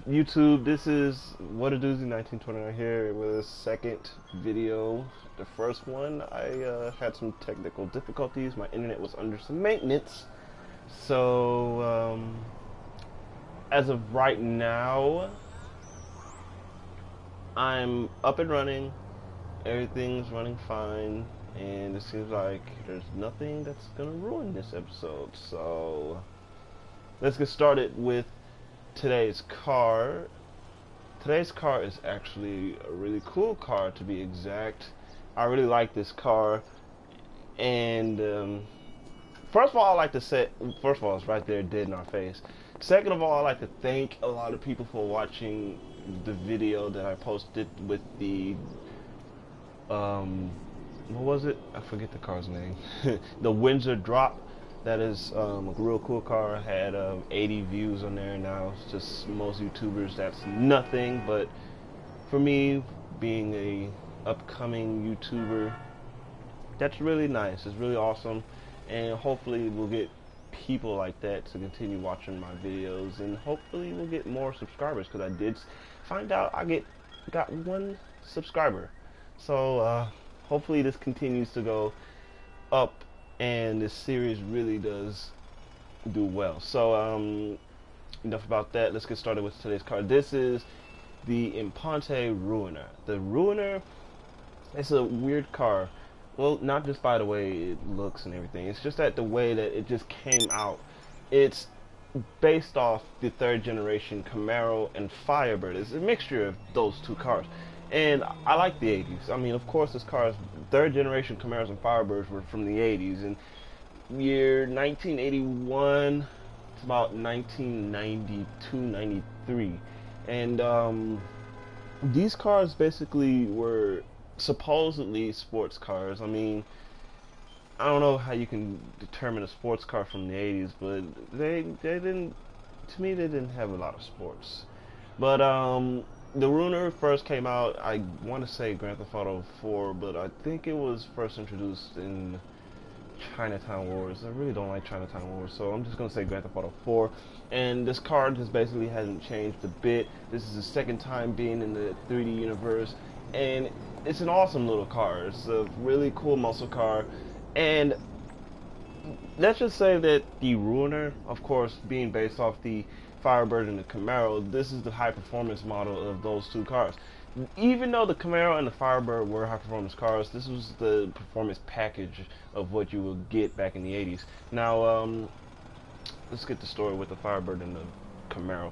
YouTube, this is What a Doozy 1929 here with a second video. The first one, I had some technical difficulties. My internet was under some maintenance. So, as of right now, I'm up and running. Everything's running fine. And it seems like there's nothing that's gonna ruin this episode. So, let's get started with today's car. Today's car is actually a really cool car, to be exact. I really like this car. And first of all, I like to say, first of all, it's right there dead in our face. Second of all, I like to thank a lot of people for watching the video that I posted with the what was it? I forget the car's name. The Windsor Drop. That is a real cool car. I had 80 views on there now. It's just most YouTubers, that's nothing. But for me, being a upcoming YouTuber, that's really nice. It's really awesome. And hopefully we'll get people like that to continue watching my videos. And hopefully we'll get more subscribers. Because I did find out I got 1 subscriber. So hopefully this continues to go up. And this series really does do well. So enough about that. Let's get started with today's car. This is the Imponte Ruiner. The Ruiner, it's a weird car. Well, not just by the way it looks and everything. It's just that the way that it just came out. It's based off the 3rd generation Camaro and Firebird. It's a mixture of those 2 cars. And I like the 80s. I mean, of course, this car's 3rd generation Camaros and Firebirds were from the 80s. And year 1981 to about 1992, 93. And these cars basically were supposedly sports cars. I mean, I don't know how you can determine a sports car from the 80s, but they didn't, to me, they didn't have a lot of sports. But the Ruiner first came out, I want to say Grand Theft Auto 4, but I think it was first introduced in Chinatown Wars. I really don't like Chinatown Wars, so I'm just going to say Grand Theft Auto 4. And this car just basically hasn't changed a bit. This is the 2nd time being in the 3D universe, and it's an awesome little car. It's a really cool muscle car, and let's just say that the Ruiner, of course, being based off the Firebird and the Camaro, this is the high performance model of those 2 cars. Even though the Camaro and the Firebird were high performance cars, this was the performance package of what you would get back in the 80s. Now, let's get the story with the Firebird and the Camaro.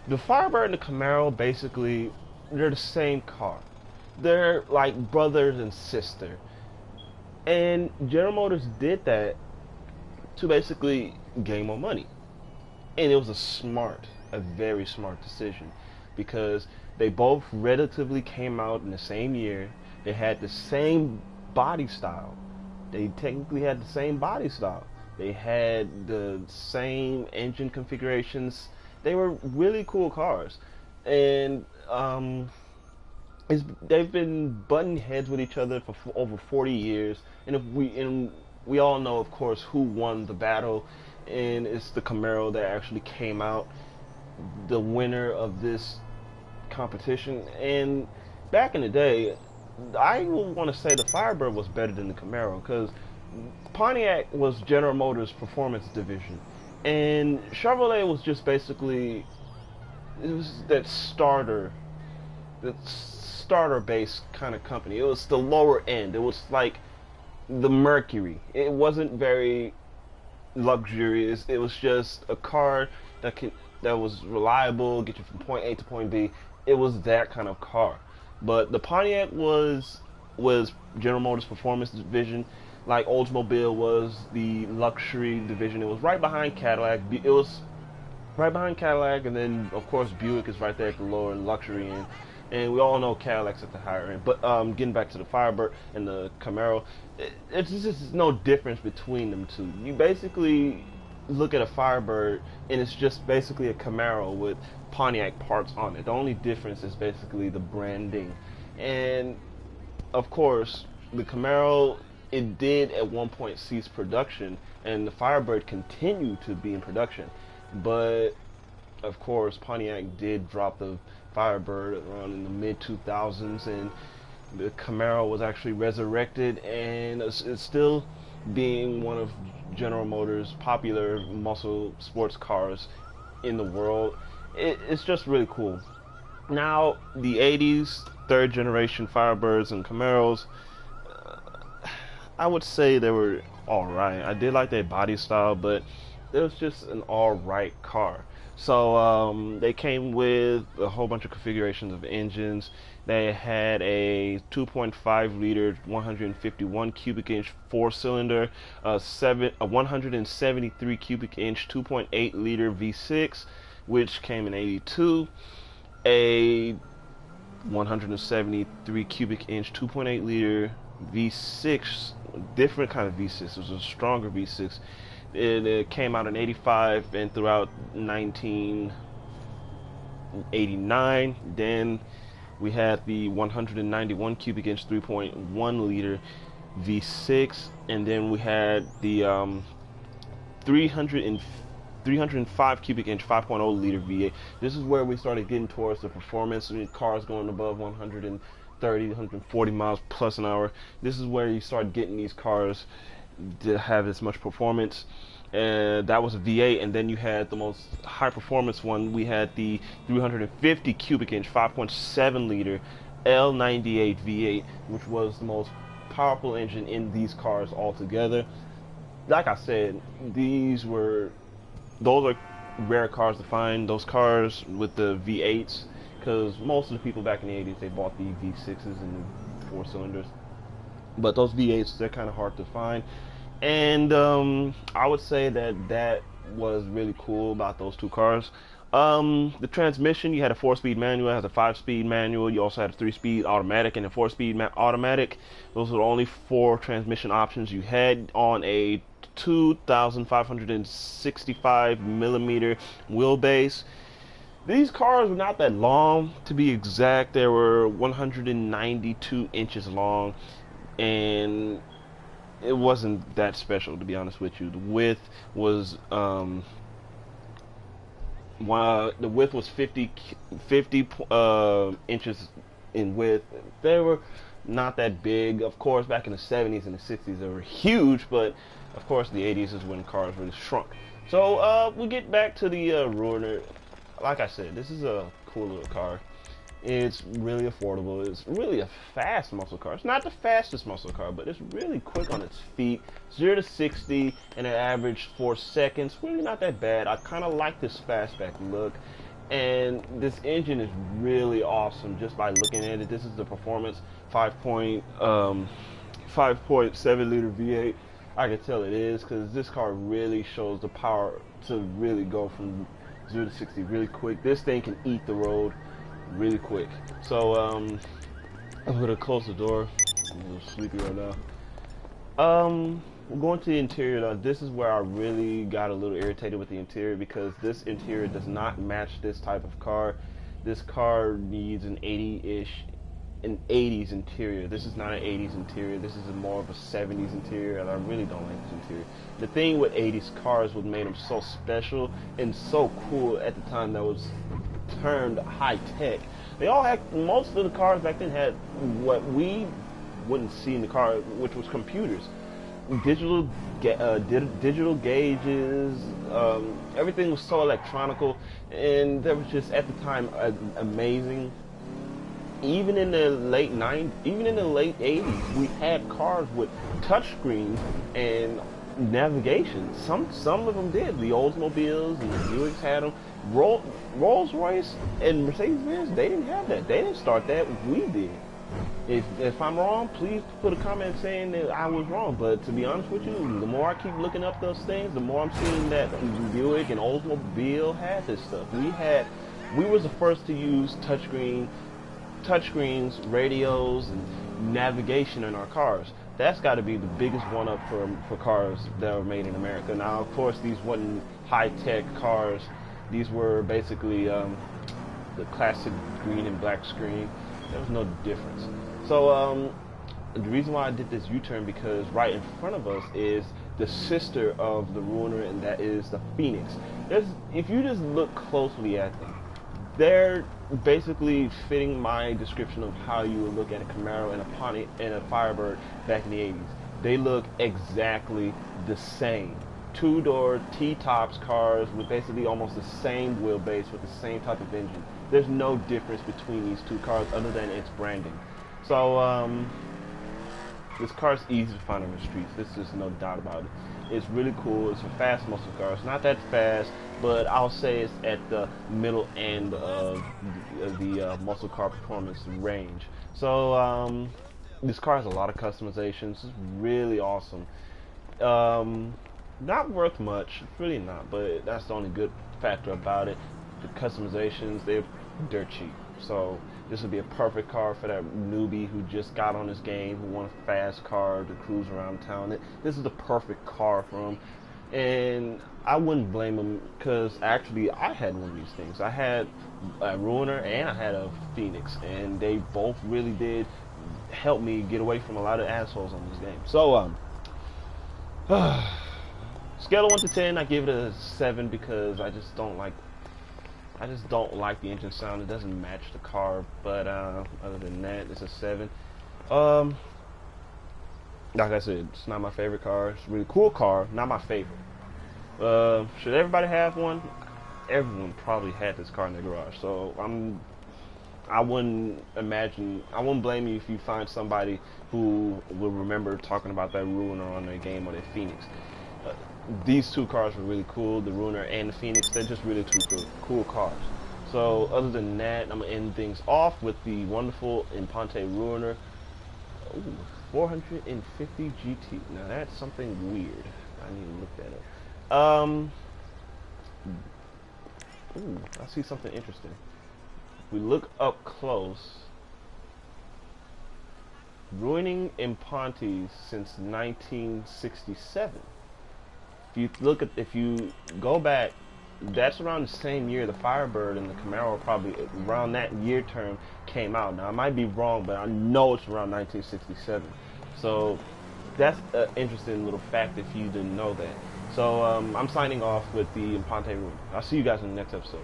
The Firebird and the Camaro, basically, they're the same car. They're like brothers and sister. And General Motors did that to basically gain more money. And it was a very smart decision, because they both relatively came out in the same year. They had the same body style. They technically had the same body style. They had the same engine configurations. They were really cool cars. And they've been butting heads with each other for over 40 years. And we all know, of course, who won the battle. And it's the Camaro that actually came out the winner of this competition. And back in the day, I would want to say the Firebird was better than the Camaro, because Pontiac was General Motors' performance division, and Chevrolet was just basically, it was that starter based kind of company. It was the lower end. It was like the Mercury. It wasn't very luxurious. It was just a car that was reliable, get you from point A to point B. It was that kind of car. But the Pontiac was General Motors performance division, like Oldsmobile was the luxury division. It was right behind Cadillac. It was right behind Cadillac, and then of course Buick is right there at the lower luxury end. And we all know Cadillac's at the higher end. But getting back to the Firebird and the Camaro, it's just no difference between them 2. You basically look at a Firebird, and it's just basically a Camaro with Pontiac parts on it. The only difference is basically the branding. And of course, the Camaro, it did at one point cease production, and the Firebird continued to be in production. But of course, Pontiac did drop the Firebird around in the mid 2000s, and the Camaro was actually resurrected, and it's still being one of General Motors' popular muscle sports cars in the world. It's just really cool. Now, the 80s, third generation Firebirds and Camaros, I would say they were alright. I did like their body style, but it was just an alright car. So they came with a whole bunch of configurations of engines. They had a 2.5 liter 151 cubic inch four cylinder, a 173 cubic inch 2.8 liter V6, which came in 82, a 173 cubic inch 2.8 liter V6, different kind of V6. It was a stronger V6. It came out in 85 and throughout 1989. Then we had the 191 cubic inch 3.1 liter V6, and then we had the 305 cubic inch 5.0 liter V8. This is where we started getting towards the performance. I mean, cars going above 130, 140 miles plus an hour. This is where you start getting these cars to have as much performance. That was a V8, and then you had the most high performance one. We had the 350 cubic inch 5.7 liter L98 V8, which was the most powerful engine in these cars altogether. Like I said, those are rare cars to find, those cars with the V8s, because most of the people back in the 80s, they bought the V6s and the 4 cylinders. But those V8s, they're kind of hard to find. And I would say that was really cool about those two cars. The transmission, you had a 4-speed manual, it has a 5-speed manual. You also had a 3-speed automatic and a 4-speed automatic. Those were the only 4 transmission options you had on a 2,565 millimeter wheelbase. These cars were not that long, to be exact. They were 192 inches long, and it wasn't that special, to be honest with you. The width was 50 inches in width. They were not that big. Of course, back in the 70s and the 60s, they were huge, but of course, the 80s is when cars really shrunk. So we get back to the Ruiner. Like I said, this is a cool little car. It's really affordable. It's really a fast muscle car. It's not the fastest muscle car, but it's really quick on its feet. 0 to 60 in an average 4 seconds. Really not that bad. I kind of like this fastback look. And this engine is really awesome just by looking at it. This is the performance 5.7 liter V8. I can tell it is, because this car really shows the power to really go from 0 to 60 really quick. This thing can eat the road really quick. So I'm gonna close the door. I'm a little sleepy right now. We're going to the interior now. This is where I really got a little irritated with the interior, because this interior does not match this type of car. This car needs an 80s interior. This is not an 80s interior. This is more of a 70s interior, and I really don't like this interior. The thing with 80s cars, what made them so special and so cool at the time, that was termed high tech. They all had, most of the cars back then had what we wouldn't see in the car, which was computers, digital gauges. Everything was so electronical, and that was just at the time amazing. Even in the late 90s, even in the late 80s, we had cars with touchscreens and navigation. Some of them did. The Oldsmobiles and the Buicks had them. Rolls-Royce and Mercedes-Benz, they didn't have that. They didn't start that. We did. If I'm wrong, please put a comment saying that I was wrong. But to be honest with you, the more I keep looking up those things, the more I'm seeing that Buick and Oldsmobile had this stuff. We was the first to use touchscreens, radios, and navigation in our cars. That's got to be the biggest one-up for cars that were made in America. Now, of course, these weren't high-tech cars. These were basically the classic green and black screen. There was no difference. So the reason why I did this U-turn, because right in front of us is the sister of the Ruiner, and that is the Phoenix. If you just look closely at them, they're basically fitting my description of how you would look at a Camaro and a Ponte and a Firebird back in the 80s. They look exactly the same. Two-door T-tops cars with basically almost the same wheelbase with the same type of engine. There's no difference between these two cars other than its branding. So this car's easy to find on the streets. There's just no doubt about it. It's really cool. It's a fast muscle car. It's not that fast, but I'll say it's at the middle end of the muscle car performance range. So this car has a lot of customizations. It's really awesome. Not worth much, really not, but that's the only good factor about it. The customizations, they're dirt cheap. So this would be a perfect car for that newbie who just got on this game, who wants a fast car to cruise around town. This is the perfect car for him. And I wouldn't blame him, because actually I had one of these things. I had a Ruiner and I had a Phoenix, and they both really did help me get away from a lot of assholes on this game. So scale of 1 to 10, I give it a 7 because I just don't like the engine sound. It doesn't match the car, but other than that, it's a 7. Like I said, it's not my favorite car. It's a really cool car, not my favorite. Should everybody have one? Everyone probably had this car in their garage, so I wouldn't blame you if you find somebody who will remember talking about that Ruiner on their game or their Phoenix. These two cars were really cool, the Ruiner and the Phoenix. They're just really two cool cars. So other than that, I'm going to end things off with the wonderful Imponte Ruiner. Ooh, 450 GT. Now that's something weird. I need to look that up. Ooh, I see something interesting. If we look up close, ruining Impontes since 1967. If you go back, that's around the same year the Firebird and the Camaro, probably around that year term, came out. Now I might be wrong, but I know it's around 1967. So that's an interesting little fact if you didn't know that. So I'm signing off with the Imponte Ruiner. I'll see you guys in the next episode.